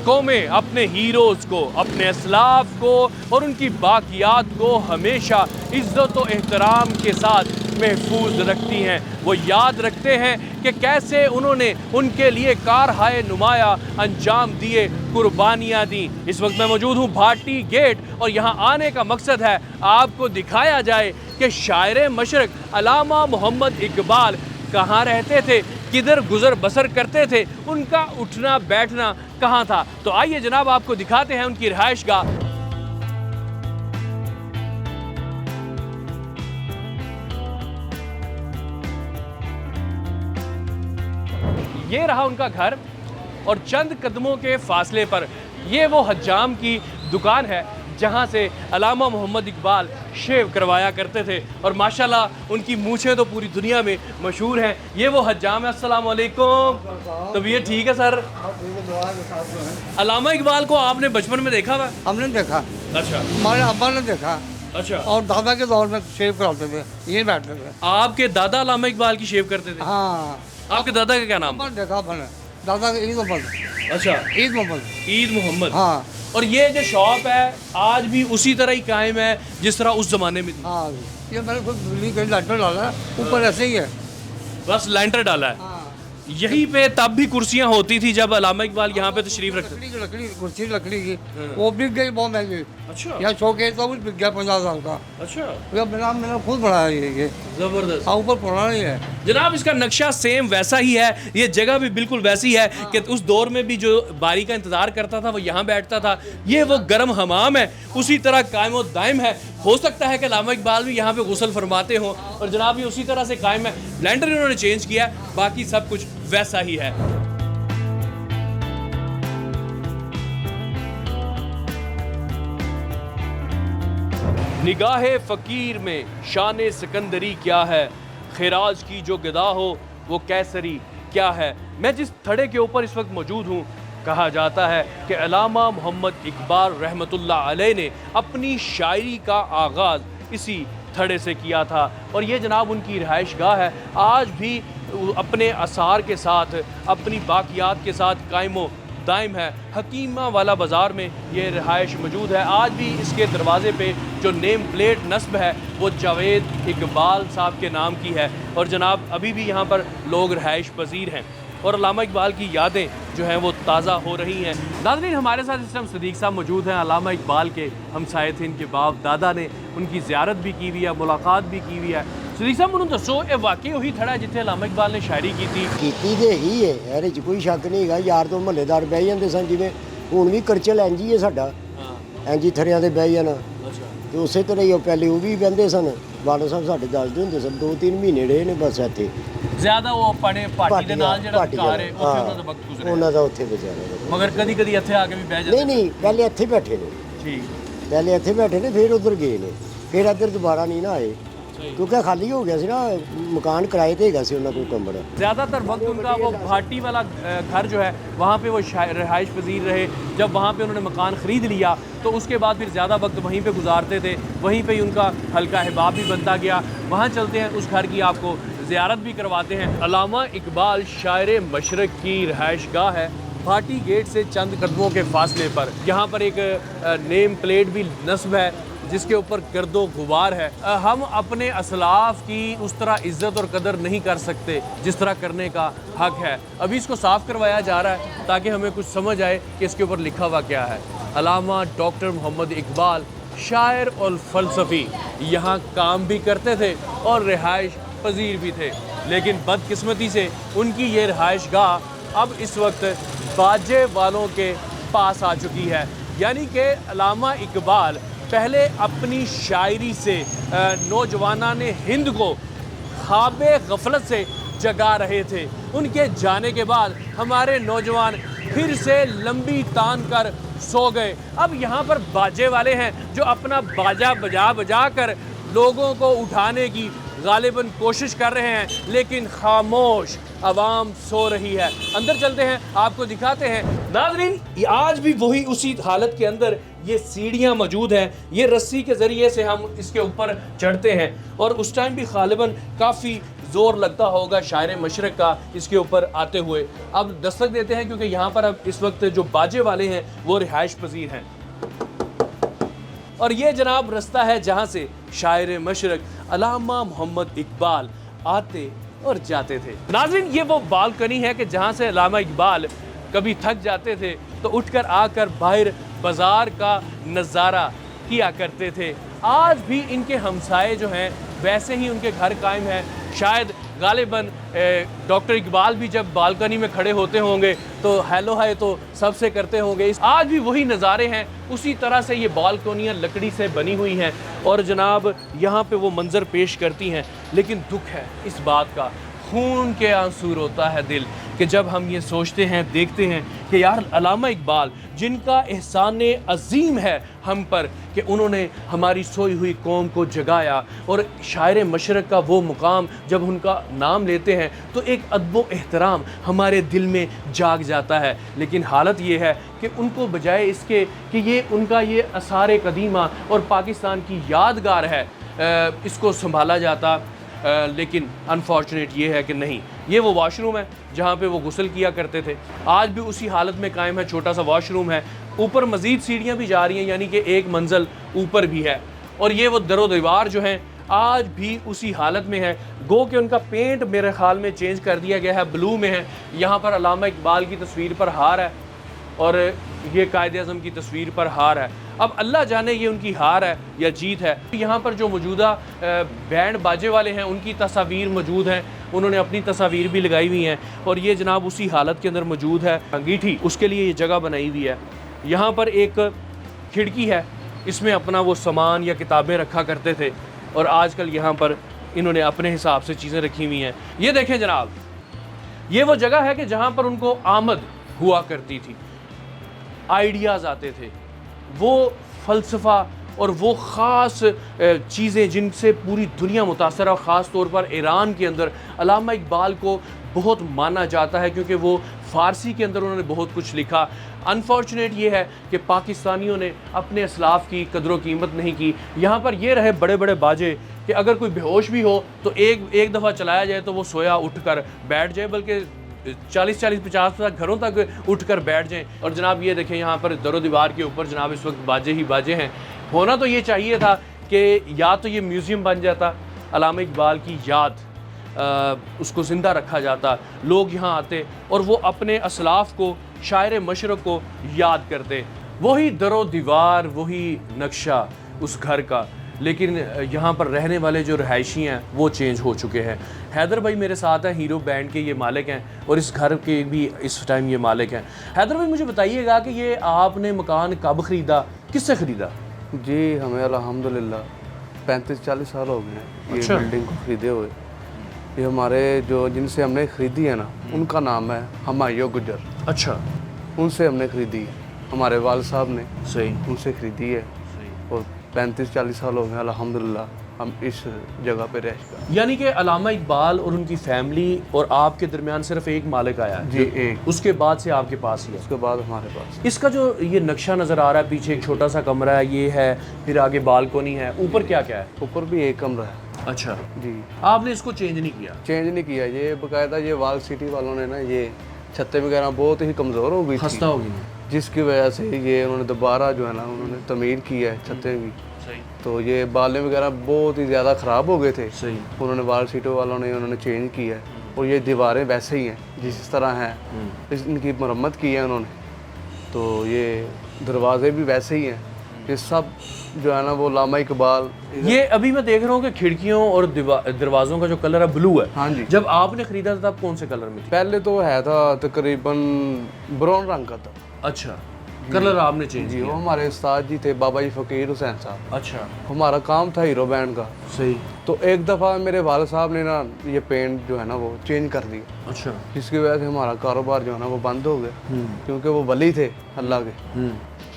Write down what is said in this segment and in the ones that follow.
कौमें अपने हीरोज़ को, अपने असलाफ को और उनकी बाकियात को हमेशा इज़्ज़त व एहतराम के साथ महफूज रखती हैं। वो याद रखते हैं कि कैसे उन्होंने उनके लिए कारहाय नुमाया अंजाम दिए, कुर्बानियाँ दी। इस वक्त मैं मौजूद हूँ भाटी गेट और यहाँ आने का मकसद है आपको दिखाया जाए कि शायर मशरक अल्लामा मोहम्मद इकबाल कहाँ रहते थे, किधर गुजर बसर करते थे, उनका उठना बैठना कहाँ था। तो आइए जनाब आपको दिखाते हैं उनकी रिहाइशगाह। ये रहा उनका घर और चंद कदमों के फासले पर ये वो हज्जाम की दुकान है जहाँ से अल्लामा मोहम्मद इकबाल शेव करवाया करते थे और माशाल्लाह उनकी मूछें तो पूरी दुनिया में मशहूर हैं। ये वो हज्जाम है। अस्सलाम वालेकुम। तबीयत ठीक है सर? अल्लामा इकबाल को आपने बचपन में देखा हुआ? हमने देखा। अच्छा। हमारे अब्बा ने देखा। अच्छा। और दादा के दौर में शेव कराते थे, ये बैठते थे। आपके दादा अल्लामा इकबाल की शेव करते थे? हाँ। आपके दादा का क्या नाम? देखा मैंने दादा का ईद मोहम्मद। अच्छा, ईद मोहम्मद। ईद मोहम्मद। हाँ। और ये जो शॉप है आज भी उसी तरह ही कायम है जिस तरह उस जमाने में थी? हाँ, ये मैंने खुद बिजली का लैंटर डाला है, ऊपर ऐसे ही है, बस लैंटर डाला है। हाँ। यहीं पे तब भी कुर्सियां होती थी जब अल्लामा इकबाल यहाँ पे तशरीफ रखते थे? लकड़ी कुर्सी लकड़ी की, वो बिक गई बहुत महंगी। अच्छा। यहाँ शोकेस तो बिक गया 50,000 का। अच्छा। ये मैंने खुद बनाया ये जबरदस्त। हाँ, ऊपर पुराना ही है जनाब, इसका नक्शा सेम वैसा ही है, ये जगह भी बिल्कुल वैसी है कि उस दौर में भी जो बारी का इंतजार करता था वो यहाँ बैठता था। ये वो गर्म हमाम है, उसी तरह कायम और दायम है। हो सकता है कि अल्लामा इकबाल भी यहाँ पे गुस्ल फरमाते हों और जनाब ये उसी तरह से कायम है। ब्लेंडर इन्होंने चेंज किया, बाकी सब कुछ वैसा ही है। निगाहे फ़कीर में शान सिकंदरी क्या है, खिराज की जो गदा हो वो कैसरी क्या है। मैं जिस थड़े के ऊपर इस वक्त मौजूद हूँ, कहा जाता है कि अल्लामा मोहम्मद इकबाल रहमतुल्लाह अलैह ने अपनी शायरी का आगाज़ इसी थड़े से किया था और ये जनाब उनकी रिहाइशगाह है। आज भी अपने असार के साथ, अपनी बाकियात के साथ कायमो दायम है। हकीमा वाला बाज़ार में ये रिहाइश मौजूद है। आज भी इसके दरवाज़े पे जो नेम प्लेट नस्ब है वो जावेद इकबाल साहब के नाम की है और जनाब अभी भी यहाँ पर लोग रिहाइश पजीर हैं और अल्लामा इकबाल की यादें जो हैं वो ताज़ा हो रही हैं। नाज़रीन, हमारे साथ इस टाइम सदीक साहब मौजूद हैं। अल्लामा इकबाल के हमसाये थे, इनके बाप दादा ने उनकी ज़ियारत भी की हुई है, मुलाकात भी की हुई है। सदीक साहब मैनूं दसो, ये वाकई वही थड़ा है जिथे अल्लामा इकबाल ने शायरी की थी? ਕੀਤੀ ਤੇ ਹੀ ਹੈ, ਇਹਦੇ 'ਚ ਕੋਈ ਸ਼ੱਕ ਨਹੀਂ ਹੈਗਾ। ਯਾਰ ਤੋਂ ਮਹੱਲੇਦਾਰ ਬਹਿ ਜਾਂਦੇ ਸਨ, ਜਿਵੇਂ ਹੁਣ ਵੀ ਕਰਚਲ ਇੰਝ ਹੀ ਹੈ ਸਾਡਾ, ਇੰਝ ਹੀ ਥਰਿਆਂ ਤੇ ਬਹਿ ਜਾਣਾ। ਤੇ ਉਸੇ ਤਰ੍ਹਾਂ ਹੀ ਉਹ ਪਹਿਲੇ ਉਹ ਵੀ ਬਹਿੰਦੇ ਸਨ। ਵਾਲਾ ਸਾਹਿਬ ਸਾਡੇ ਦੱਸਦੇ ਹੁੰਦੇ ਸਨ, 2-3 ਮਹੀਨੇ ਰਹੇ ਨੇ ਬਸ ਇੱਥੇ। ਜ਼ਿਆਦਾ ਉਹ ਆਪਣੇ ਪਾਰਟੀ ਦੇ ਨਾਲ ਜਿਹੜਾ ਘਰ ਹੈ ਉੱਥੇ ਉਹਨਾਂ ਦਾ ਵਕਤ ਗੁਜ਼ਰਿਆ। ਉਹਨਾਂ ਦਾ ਉੱਥੇ ਗੁਜ਼ਾਰਿਆ। ਮਗਰ ਕਦੀ ਕਦੀ ਇੱਥੇ ਆ ਕੇ ਵੀ ਬਹਿ ਜਾਂਦੇ? ਨਹੀਂ, ਪਹਿਲੇ ਇੱਥੇ ਬੈਠੇ ਨੇ। ਠੀਕ। ਪਹਿਲੇ ਇੱਥੇ ਬੈਠੇ ਨੇ, ਫਿਰ ਉਧਰ ਗਏ ਨੇ, ਫਿਰ ਇੱਧਰ ਦੁਬਾਰਾ नहीं ना आए क्योंकि खाली हो गया सी ना, मकान किराए ते हैगा सी, उन्होंने कोई कमरा। ज़्यादातर वक्त उनका वो भाटी वाला घर जो है वहाँ पे वो रिहाइश पजीर रहे। जब वहाँ पे उन्होंने मकान ख़रीद लिया तो उसके बाद फिर ज़्यादा वक्त वहीं पे गुजारते थे, वहीं पे ही उनका हल्का अहबाब भी बनता गया। वहाँ चलते हैं, उस घर की आपको ज़ियारत भी करवाते हैं। अल्लामा इकबाल शायर मशरक की रिहाइशगाह है भाटी गेट से चंद कदमों के फासले पर। यहाँ पर एक नेम प्लेट भी नस्ब है जिसके ऊपर गर्दो गुबार है। हम अपने असलाफ की उस तरह इज़्ज़त और कदर नहीं कर सकते जिस तरह करने का हक है। अभी इसको साफ़ करवाया जा रहा है ताकि हमें कुछ समझ आए कि इसके ऊपर लिखा हुआ क्या है। अल्लामा डॉक्टर मोहम्मद इकबाल शायर और फ़लसफ़ी यहाँ काम भी करते थे और रिहाइश पजीर भी थे, लेकिन बदकिस्मती से उनकी ये रिहाइशगाह अब इस वक्त बाजे वालों के पास आ चुकी है। यानी कि अल्लामा इकबाल पहले अपनी शायरी से नौजवानाने हिंद को ख्वाबे गफलत से जगा रहे थे। उनके जाने के बाद हमारे नौजवान फिर से लंबी तान कर सो गए। अब यहाँ पर बाजे वाले हैं जो अपना बाजा बजा बजा कर लोगों को उठाने की गालिबन कोशिश कर रहे हैं, लेकिन खामोश आवाम सो रही है। अंदर चलते हैं, आपको दिखाते हैं। नाज़रीन, आज भी वही उसी हालत के अंदर ये सीढ़ियाँ मौजूद हैं। ये रस्सी के ज़रिए से हम इसके ऊपर चढ़ते हैं और उस टाइम भी गालिबन काफ़ी ज़ोर लगता होगा शायर मशरक़ का इसके ऊपर आते हुए। अब दस्तक देते हैं क्योंकि यहाँ पर अब इस वक्त जो बाजे वाले हैं वो रिहाइश पजीर हैं, और ये जनाब रास्ता है जहाँ से शायर मशरक़ अल्लामा मोहम्मद इकबाल आते और जाते थे। नाज़रीन, ये वो बालकनी है कि जहाँ से अल्लामा इकबाल कभी थक जाते थे तो उठकर आकर बाहर बाजार का नज़ारा किया करते थे। आज भी इनके हमसाए जो हैं वैसे ही उनके घर कायम हैं। शायद गालिबन डॉक्टर इकबाल भी जब बालकनी में खड़े होते होंगे तो हेलो हाय तो सबसे करते होंगे। आज भी वही नज़ारे हैं, उसी तरह से ये बालकनियाँ लकड़ी से बनी हुई हैं और जनाब यहाँ पे वो मंज़र पेश करती हैं। लेकिन दुख है इस बात का, खून के आंसू रोता है दिल कि जब हम ये सोचते हैं, देखते हैं कि यार अल्लामा इकबाल जिनका एहसान अजीम है हम पर कि उन्होंने हमारी सोई हुई कौम को जगाया, और शायर मशरक़ का वो मुकाम जब उनका नाम लेते हैं तो एक अदब एहतराम हमारे दिल में जाग जाता है। लेकिन हालत ये है कि उनको बजाय इसके कि ये उनका ये आसार कदीमा और पाकिस्तान की यादगार है इसको संभाला जाता, लेकिन अनफॉर्चुनेट ये है कि नहीं। ये वो वॉशरूम है जहाँ पे वो गुस्ल किया करते थे, आज भी उसी हालत में कायम है। छोटा सा वॉशरूम है, ऊपर मज़ीद सीढ़ियाँ भी जा रही हैं, यानी कि एक मंजिल ऊपर भी है। और ये वो दरो दीवार जो हैं आज भी उसी हालत में है। गो कि उनका पेंट मेरे ख्याल में चेंज कर दिया गया है, ब्लू में है। यहाँ पर अल्लामा इकबाल की तस्वीर पर हार है और ये कायद आज़म की तस्वीर पर हार है। अब अल्लाह जाने ये उनकी हार है या जीत है। यहाँ पर जो मौजूदा बैंड बाजे वाले हैं उनकी तस्वीर मौजूद हैं, उन्होंने अपनी तस्वीर भी लगाई हुई हैं। और ये जनाब उसी हालत के अंदर मौजूद है अंगीठी, उसके लिए ये जगह बनाई हुई है। यहाँ पर एक खिड़की है, इसमें अपना वो सामान या किताबें रखा करते थे, और आजकल यहाँ पर इन्होंने अपने हिसाब से चीज़ें रखी हुई हैं। ये देखें जनाब, ये वो जगह है कि जहाँ पर उनको आमद हुआ करती थी, आइडियाज़ आते थे, वो फ़लसफ़ा और वो ख़ास चीज़ें जिनसे पूरी दुनिया मुतासर है। और ख़ास तौर पर ईरान के अंदर अल्लामा इकबाल को बहुत माना जाता है क्योंकि वो फ़ारसी के अंदर उन्होंने बहुत कुछ लिखा। अनफॉर्चुनेट ये है कि पाकिस्तानियों ने अपने असलाफ़ की कदर कीमत नहीं की। यहाँ पर ये रहे बड़े बड़े बाजे कि अगर कोई बेहोश भी हो तो एक दफ़ा चलाया जाए तो वो सोया उठ कर बैठ जाए, बल्कि 40-50 घरों तक उठकर बैठ जाएं। और जनाब ये देखें, यहाँ पर दरो दीवार के ऊपर जनाब इस वक्त बाजे ही बाजे हैं। होना तो ये चाहिए था कि या तो ये म्यूज़ियम बन जाता, अल्लामा इकबाल की याद उसको ज़िंदा रखा जाता, लोग यहाँ आते और वो अपने असलाफ़ को, शायर मशरक़ को याद करते। वही दरो दीवार, वही नक्शा उस घर का, लेकिन यहाँ पर रहने वाले जो रहायशी हैं वो चेंज हो चुके हैं। हैदर भाई मेरे साथ हैं, हीरो बैंड के ये मालिक हैं और इस घर के भी इस टाइम ये मालिक हैं। हैदर भाई मुझे बताइएगा कि ये आपने मकान कब ख़रीदा, किससे ख़रीदा? जी हमें अल्हम्दुलिल्लाह 35-40 साल हो गए हैं ये बिल्डिंग को ख़रीदे हुए। ये हमारे जो जिनसे हमने ख़रीदी है ना, उनका नाम है हमायूं गुजर। अच्छा, उनसे हमने ख़रीदी है, हमारे वालिद साहब ने सही उनसे ख़रीदी है। और 35-40 साल हो गए अल्हम्दुलिल्लाह हम इस जगह पे रह चुके। यानी कि अल्लामा इकबाल और उनकी फैमिली और आपके दरमियान सिर्फ एक मालिक आया है? जी एक, उसके बाद से आपके पास ही है? उसके बाद हमारे पास। इसका जो ये नक्शा नज़र आ रहा है, पीछे एक छोटा सा कमरा है, ये है, फिर आगे बालकोनी है, ऊपर क्या क्या है? ऊपर भी एक कमरा है। अच्छा जी, आपने इसको चेंज नहीं किया? चेंज नहीं किया, ये बाकायदा ये वाल सिटी वालों ने ना ये छतें वगैरह बहुत ही कमज़ोर हो गई, खस्ता हो गई, जिसकी वजह से ये उन्होंने दोबारा जो है ना उन्होंने तमीर की है छतें भी। सही, तो ये बालें वगैरह बहुत ही ज़्यादा ख़राब हो गए थे, सही, उन्होंने वाल सीटों वालों ने उन्होंने चेंज किया है। और ये दीवारें वैसे ही हैं जिस तरह हैं, इनकी मरम्मत की है उन्होंने। तो ये दरवाजे भी वैसे ही हैं, ये सब जो है ना वो अल्लामा इकबाल। ये अभी मैं देख रहा हूँ कि खिड़कियों और दरवाज़ों का जो कलर है ब्लू है। हाँ जी, जब आपने ख़रीदा था तब कौन से कलर में थी? पहले तो है था तकरीबन ब्राउन रंग का था। अच्छा, कलर आपने चेंज जी, किया? वो हमारे उस्ताद जी थे बाबा जी फ़कीर हुसैन साहब। अच्छा, हमारा काम था हीरो बैंड का। सही, तो एक दफ़ा मेरे वालिद साहब ने ना ये पेंट जो है ना वो चेंज कर दिया, अच्छा, जिसकी वजह से हमारा कारोबार जो है ना वो बंद हो गया। क्योंकि वो वली थे अल्लाह के,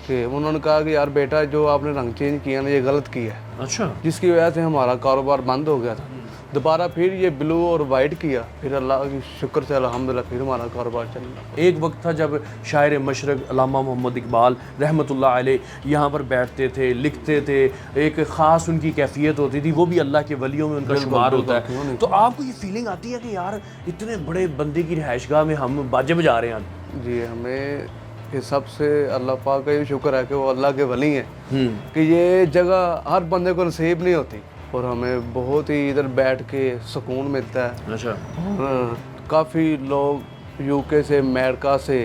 कि उन्होंने कहा कि यार बेटा जो आपने रंग चेंज किया ना ये गलत किया है, अच्छा, जिसकी वजह से हमारा कारोबार बंद हो गया था। दोबारा फिर ये ब्लू और वाइट किया, फिर अल्लाह की शुक्र से अल्हम्दुलिल्लाह फिर हमारा कारोबार चल रहा। एक वक्त था जब शायर मशरक़ अल्लामा मोहम्मद इकबाल रहमतुल्लाह अलैह यहाँ पर बैठते थे, लिखते थे, एक ख़ास उनकी कैफियत होती थी, वो भी अल्लाह के वलियों में उनका शुमार होता है। तो आपको ये फीलिंग आती है कि यार इतने बड़े बंदे की रिहाइशगाह में हम बाजे बजा रहे हैं? जी, हमें ये सबसे अल्लाह पाक का ये शुक्र है कि वो अल्लाह के वली हैं कि ये जगह हर बंदे को नसीब नहीं होती, और हमें बहुत ही इधर बैठ के सुकून मिलता है। अच्छा। और काफ़ी लोग यूके से, अमेरिका से,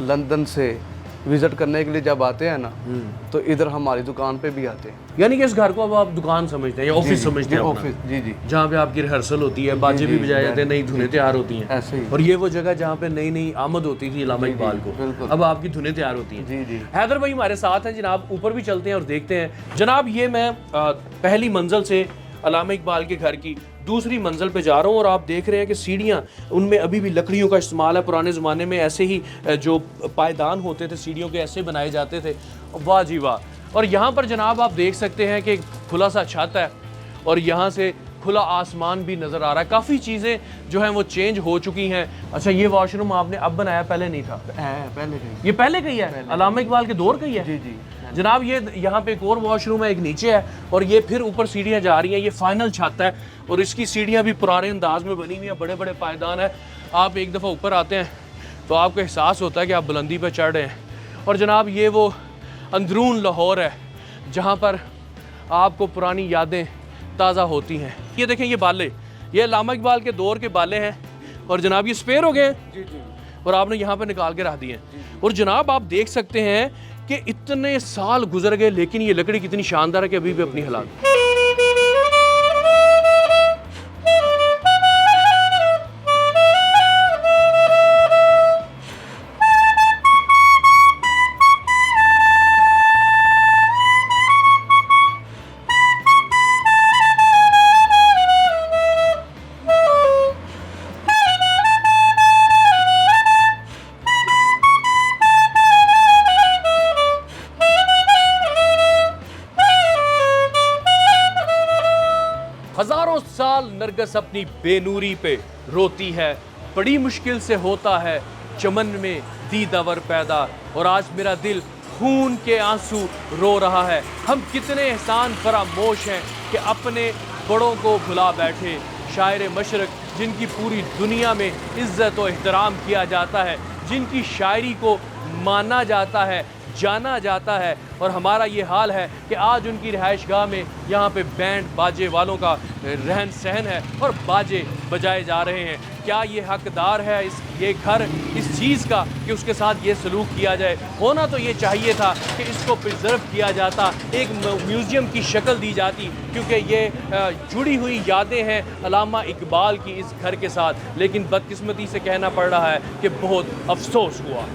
लंदन से विज़िट करने के लिए जब आते हैं ना, तो इधर हमारी दुकान पे भी आते हैं। यानी कि इस घर को अब आप दुकान समझते हैं या ऑफिस समझते हैं? ऑफिस, जी जी, जहाँ पे आपकी रिहर्सल होती है, बाजे भी बजाए जाते हैं, नई धुनें तैयार होती हैं। ऐसे ही। और ये वो जगह जहाँ पे नई नई आमद होती थी अल्लामा इकबाल को, बिल्कुल। अब आपकी धुनें तैयार होती हैं। जी जी। हैदर भाई हमारे साथ हैं जनाब, ऊपर भी चलते हैं और देखते हैं। जनाब ये मैं पहली मंजिल से अल्लामा इकबाल के घर की दूसरी मंजिल पे जा रहा हूँ और आप देख रहे हैं कि सीढ़ियाँ, उनमें अभी भी लकड़ियों का इस्तेमाल है। पुराने ज़माने में ऐसे ही जो पायदान होते थे सीढ़ियों के, ऐसे बनाए जाते थे। वाह जी वाह। और यहाँ पर जनाब आप देख सकते हैं कि एक खुला सा छत है और यहाँ से खुला आसमान भी नज़र आ रहा है। काफ़ी चीज़ें जो हैं वो चेंज हो चुकी हैं। अच्छा, ये वॉशरूम आपने अब बनाया, पहले नहीं था? पहले ये पहले का ही है, अल्लामा इकबाल के दौर का ही है? जी जी। जनाब ये यहाँ पे एक और वॉशरूम है, एक नीचे है और ये फिर ऊपर सीढ़ियाँ जा रही हैं। ये फाइनल छत है और इसकी सीढ़ियाँ भी पुराने अंदाज में बनी हुई हैं, बड़े बड़े पायदान है। आप एक दफ़ा ऊपर आते हैं तो आपको एहसास होता है कि आप बुलंदी पर चढ़ रहे हैं। और जनाब ये वो अंदरून लाहौर है जहाँ पर आपको पुरानी यादें ताज़ा होती हैं। ये देखें, ये बाले, ये अल्लामा इकबाल के दौर के बाले हैं और जनाब ये स्पेयर हो गए हैं और आपने यहाँ पर निकाल के रख दिए हैं। और जनाब आप देख सकते हैं कि इतने साल गुजर गए लेकिन ये लकड़ी कितनी शानदार है कि अभी भी अपनी हालात। हजारों साल नरगस अपनी बेनूरी पे रोती है, बड़ी मुश्किल से होता है चमन में दीदावर पैदा, और आज मेरा दिल खून के आंसू रो रहा है। हम कितने एहसान फरामोश हैं कि अपने बड़ों को भुला बैठे। शायर मशरक़ जिनकी पूरी दुनिया में इज्जत और एहतराम किया जाता है, जिनकी शायरी को माना जाता है, जाना जाता है, और हमारा ये हाल है कि आज उनकी रिहाइशगाह में यहाँ पे बैंड बाजे वालों का रहन सहन है और बाजे बजाए जा रहे हैं। क्या ये हकदार है ये घर इस चीज़ का कि उसके साथ ये सलूक किया जाए? होना तो ये चाहिए था कि इसको प्रिजर्व किया जाता, एक म्यूज़ियम की शक्ल दी जाती, क्योंकि ये जुड़ी हुई यादें हैं अल्लामा इकबाल की इस घर के साथ। लेकिन बदकिस्मती से कहना पड़ रहा है कि बहुत अफसोस हुआ।